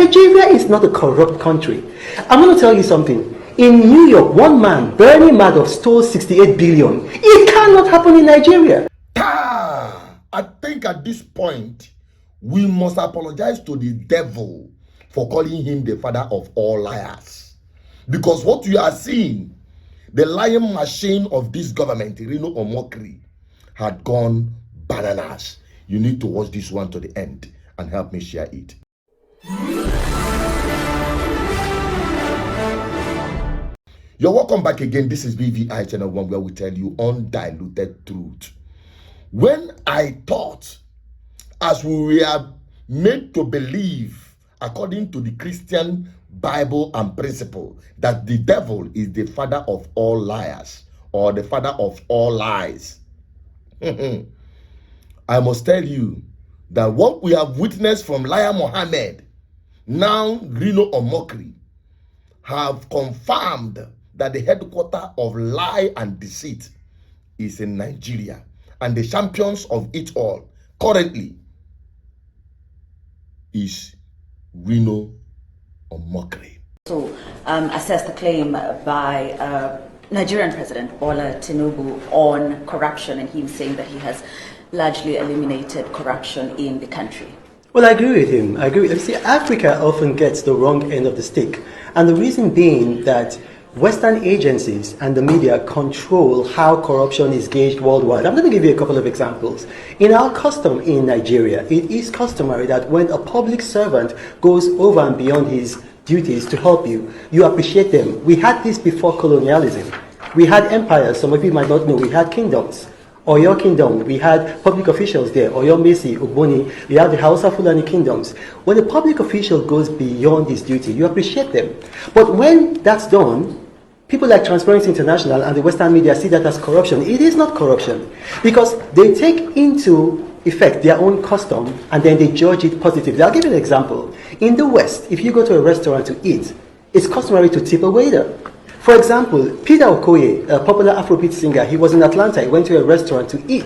Nigeria is not a corrupt country. I'm going to tell you something. In New York, one man, Bernie Madoff, stole 68 billion. It cannot happen in Nigeria. I think at this point, we must apologize to the devil for calling him the father of all liars. Because what you are seeing, the lying machine of this government, To Reno Omokri, had gone bananas. You need to watch this one to the end and help me share it. You're welcome back again. This is BVI Channel 1, where we tell you undiluted truth. When I thought, as we were made to believe, according to the Christian Bible and principle, that the devil is the father of all liars or the father of all lies, I must tell you that what we have witnessed from Liar Mohammed, now Reno Omokri, have confirmed that the headquarters of lie and deceit is in Nigeria, and the champions of it all currently is Reno Omokri. So assess the claim by Nigerian President Bola Tinubu on corruption, and him saying that he has largely eliminated corruption in the country. Well, I agree with him. I agree with him. See, Africa often gets the wrong end of the stick. And the reason being that Western agencies and the media control how corruption is gauged worldwide. I'm going to give you a couple of examples. In our custom in Nigeria, it is customary that when a public servant goes over and beyond his duties to help you, you appreciate them. We had this before colonialism. We had empires. Some of you might not know. We had kingdoms. Oyo Kingdom, we had public officials there. Oyo Mesi, Uboni, we have the Hausa Fulani kingdoms. When a public official goes beyond his duty, you appreciate them. But when that's done, people like Transparency International and the Western media see that as corruption. It is not corruption, because they take into effect their own custom and then they judge it positively. I'll give you an example. In the West, if you go to a restaurant to eat, it's customary to tip a waiter. For example, Peter Okoye, a popular Afrobeat singer, he was in Atlanta. He went to a restaurant to eat,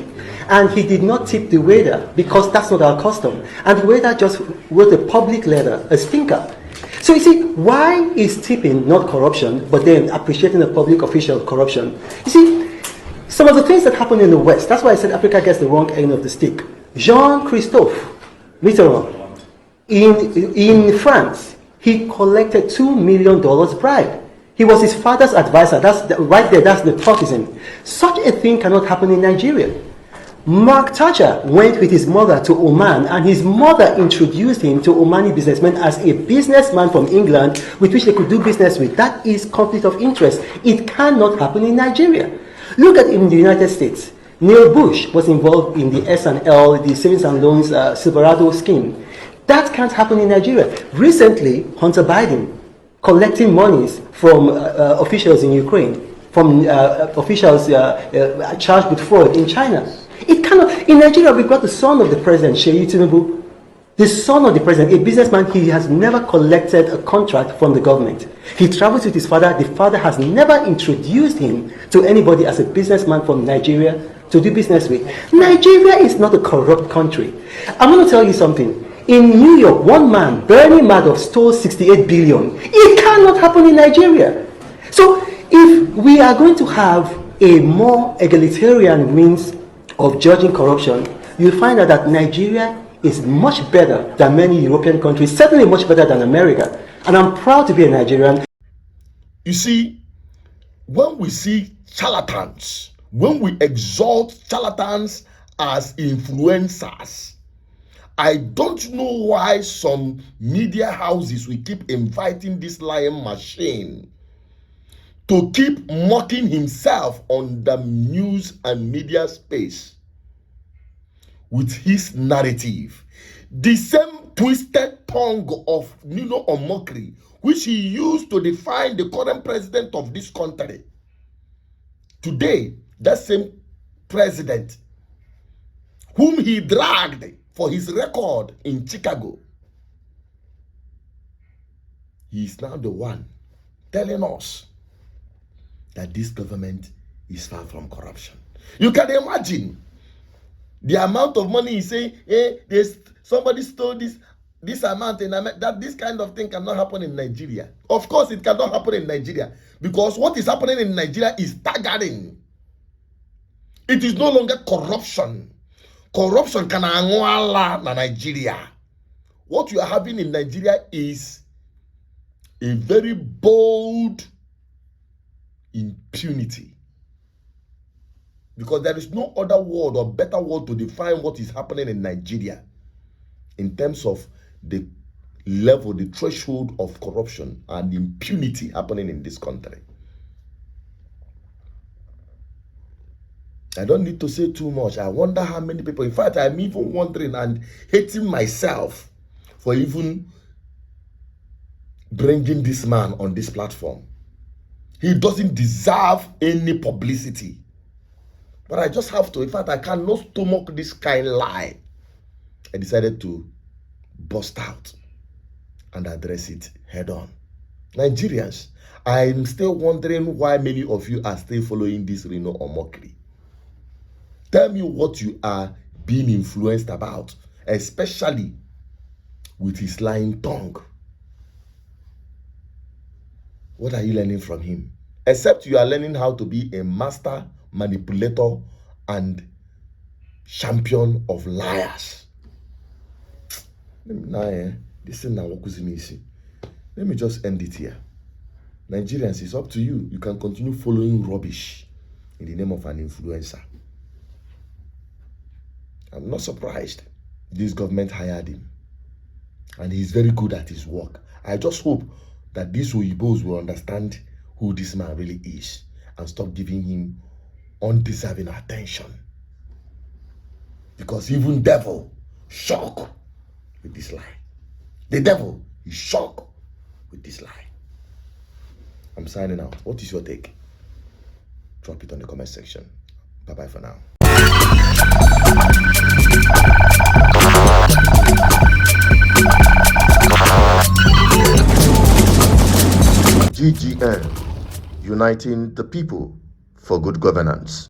and he did not tip the waiter because that's not our custom. And the waiter just wrote a public letter, a stinker. So you see, why is tipping not corruption, but then appreciating a public official corruption? You see, some of the things that happen in the West, that's why I said Africa gets the wrong end of the stick. Jean-Christophe Mitterrand, in France, he collected $2 million bribe. He was his father's advisor. Right there, that's nepotism. Such a thing cannot happen in Nigeria. Mark Thatcher went with his mother to Oman, and his mother introduced him to Omani businessmen as a businessman from England with which they could do business with. That is conflict of interest. It cannot happen in Nigeria. Look at in the United States. Neil Bush was involved in the S&L, the Savings and Loans Silverado scheme. That can't happen in Nigeria. Recently, Hunter Biden collecting monies from officials in Ukraine, from officials charged with fraud in China. It cannot. In Nigeria, we've got the son of the president, Sheyi Tinubu. The son of the president, a businessman, he has never collected a contract from the government. He travels with his father. The father has never introduced him to anybody as a businessman from Nigeria to do business with. Nigeria is not a corrupt country. I'm going to tell you something. In New York, one man, Bernie Madoff, stole 68 billion. It cannot happen in Nigeria. So if we are going to have a more egalitarian means of judging corruption, you'll find out that Nigeria is much better than many European countries, certainly much better than America. And I'm proud to be a Nigerian. You see, when we see charlatans, when we exalt charlatans as influencers, I don't know why some media houses will keep inviting this lying machine to keep mocking himself on the news and media space with his narrative. The same twisted tongue of Nino Omokri, which he used to define the current president of this country. Today, that same president, whom he dragged for his record in Chicago, he is now the one telling us that this government is far from corruption. You can imagine the amount of money he's saying, hey, somebody stole this. this amount in America, that this kind of thing cannot happen in Nigeria. Of course, it cannot happen in Nigeria because what is happening in Nigeria is staggering. It is no longer corruption. Corruption can annuala na Nigeria. What you are having in Nigeria is a very bold impunity. Because there is no other word or better word to define what is happening in Nigeria in terms of the level, the threshold of corruption and impunity happening in this country. I don't need to say too much. I wonder how many people, in fact, I'm even wondering and hating myself for even bringing this man on this platform. He doesn't deserve any publicity. But I just have to, in fact, I cannot stomach this kind of lie. I decided to bust out and address it head on. Nigerians, I'm still wondering why many of you are still following this Reno Omokri. Tell me what you are being influenced about, especially with his lying tongue. What are you learning from him? Except you are learning how to be a master manipulator and champion of liars. This thing now let me just end it here. Nigerians, it's up to you. You can continue following rubbish in the name of an influencer. I'm not surprised this government hired him. And he's very good at his work. I just hope that these Oyibos will understand who this man really is and stop giving him undeserving attention. Because even devil shocked with this lie. The devil is shocked with this lie. I'm signing out. What is your take? Drop it on the comment section. Bye-bye for now. GGN, uniting the people for good governance.